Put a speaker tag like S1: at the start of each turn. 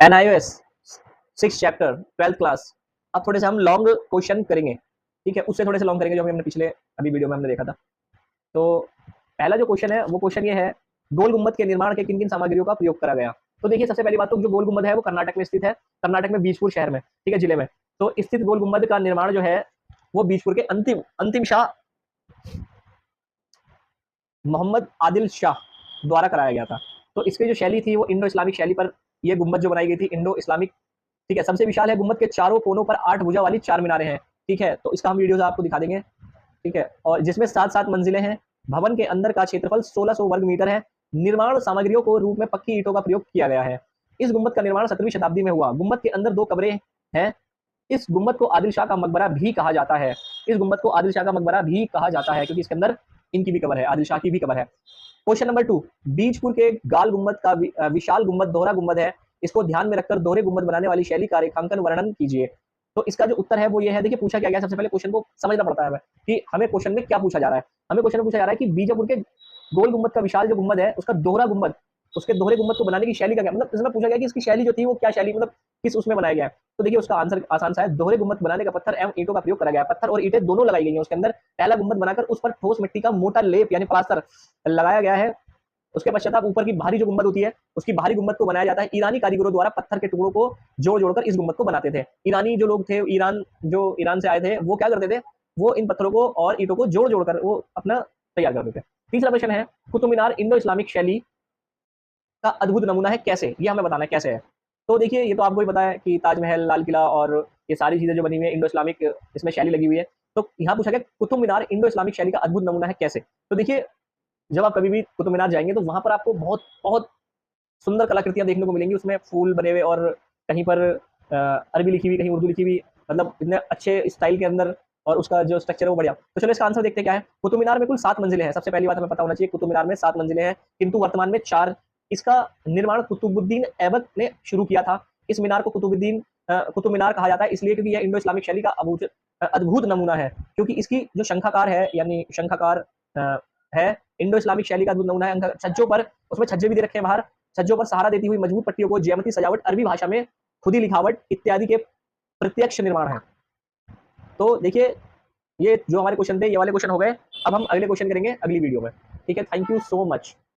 S1: NIOS 6 chapter 12th class. अब थोड़े से हम लॉन्ग क्वेश्चन करेंगे, ठीक है, उससे थोड़े से लॉन्ग करेंगे जो हमने पिछले अभी वीडियो में हमने देखा था। तो पहला जो क्वेश्चन है वो क्वेश्चन ये है, गोल गुम्बद के निर्माण के किन किन सामग्रियों का प्रयोग करा गया। तो देखिए सबसे पहली बात तो जो गोल गुम्बद है वो कर्नाटक में स्थित है, कर्नाटक में बीजपुर शहर में, ठीक है, जिले में। तो स्थित गोल गुम्बद का निर्माण जो है वो बीजपुर के अंतिम अंतिम शाह मोहम्मद आदिल शाह द्वारा कराया गया था। तो इसकी जो शैली थी वो इंडो इस्लामिक शैली पर ये गुम्बद जो बनाई गई थी, इंडो इस्लामिक, ठीक है। सबसे विशाल है, गुम्बद के चारों कोनों पर 8 भुजा वाली 4 मीनारें हैं, ठीक है। तो इसका हम वीडियोस आपको दिखा देंगे, ठीक है। और जिसमें 7-7 मंजिलें हैं। भवन के अंदर का क्षेत्रफल 1600 वर्ग मीटर है। निर्माण सामग्रियों को रूप में पक्की ईंटों का प्रयोग किया गया है। इस गुम्बद का निर्माण 17वीं शताब्दी में हुआ। गुम्बद के अंदर 2 कमरे हैं। इस गुम्बद को आदिल शाह का मकबरा भी कहा जाता है। इस गुम्बद को आदिल शाह का मकबरा भी कहा जाता है क्योंकि इसके अंदर इनकी भी कबर है, आदिल शाह की भी कबर है। क्वेश्चन नंबर 2, बीजपुर के गाल गुम्बद का विशाल गुम्बद दोहरा गुम्बद है। इसको ध्यान में रखकर दोहरे गुम्बद बनाने वाली शैली का रेखांकन वर्णन कीजिए। तो इसका जो उत्तर है वो ये है, देखिए पूछा क्या गया, सबसे पहले क्वेश्चन को समझना पड़ता है हमें कि हमें क्वेश्चन में क्या पूछा जा रहा है। हमें क्वेश्चन में पूछा जा रहा है कि बीजापुर के गोल गुम्बद का विशाल जो गुम्बद है उसका दोहरा गुम्बद, उसके दोहरे गुम्बद को बनाने की शैली का क्या मतलब, इसमें पूछा गया कि इसकी शैली जो थी वो क्या शैली, मतलब किस उसमें बनाया गया है। तो देखिए उसका आंसर आसान सा है, दोहरे गुम्बद बनाने का पत्थर एवं ईंटों का प्रयोग करा गया है। पत्थर और ईंटें दोनों लगाई गई हैं उसके अंदर। पहला गुम्बद बनाकर उस पर ठोस मिट्टी का मोटा लेप यानी प्लास्टर लगाया गया है। उसके पश्चात ऊपर की बाहरी जो गुम्बद होती है उसकी बाहरी गुम्बद को बनाया जाता है। ईरानी कारीगरों द्वारा पत्थर के टुकड़ों को जोड़ जोड़कर इस गुम्बद को बनाते थे। ईरानी जो लोग थे, ईरान से आए थे, वो क्या करते थे, वो इन पत्थरों को और ईंटों को जोड़ जोड़कर वो अपना तैयार करते थे। तीसरा प्रश्न है, कुतुब मीनार इंडो इस्लामिक शैली का अद्भुत नमूना है, कैसे, ये हमें बताना है कैसे है। तो देखिए ये तो आपको ही पता है कि ताजमहल, लाल किला और ये सारी चीजें जो बनी हुई है इंडो इस्लामिक, इसमें शैली लगी हुई है। तो यहाँ पूछा गया कुतुब मीनार इंडो इस्लामिक शैली का अद्भुत नमूना है कैसे। तो देखिए जब आप कभी भी कुतुब मीनार जाएंगे तो वहां पर आपको बहुत बहुत सुंदर कलाकृतियां देखने को मिलेंगी। उसमें फूल बने हुए और कहीं पर अरबी लिखी हुई, कहीं उर्दू लिखी हुई, मतलब इतने अच्छे स्टाइल के अंदर, और उसका जो स्ट्रक्चर है वो बढ़िया। तो चलो इसका आंसर देखते हैं क्या है। कुतुब मीनार में कुल 7 मंजिलें हैं। सबसे पहली बात हमें पता होना चाहिए, कुतुब मीनार में 7 मंजिलें हैं, किंतु वर्तमान में 4। इसका निर्माण कुतुबुद्दीन ऐबक ने शुरू किया था। इस मीनार को कुतुब मीनार कहा जाता है इसलिए क्योंकि यह इंडो इस्लामिक शैली का अद्भुत नमूना है, क्योंकि इसकी जो शंखाकार है, यानी शंखाकार है, इंडो इस्लामिक शैली का अद्भुत नमूना है। छज्जों पर, उसमें छज्जे भी दे रखे हैं बाहर, छज्जों पर सहारा देती हुई मजबूत पट्टियों को ज्यामिति सजावट, अरबी भाषा में खुदी लिखावट इत्यादि के प्रत्यक्ष निर्माण है। तो देखिए ये जो हमारे क्वेश्चन थे ये वाले क्वेश्चन हो गए। अब हम अगले क्वेश्चन करेंगे अगली वीडियो में, ठीक है। Thank you so much.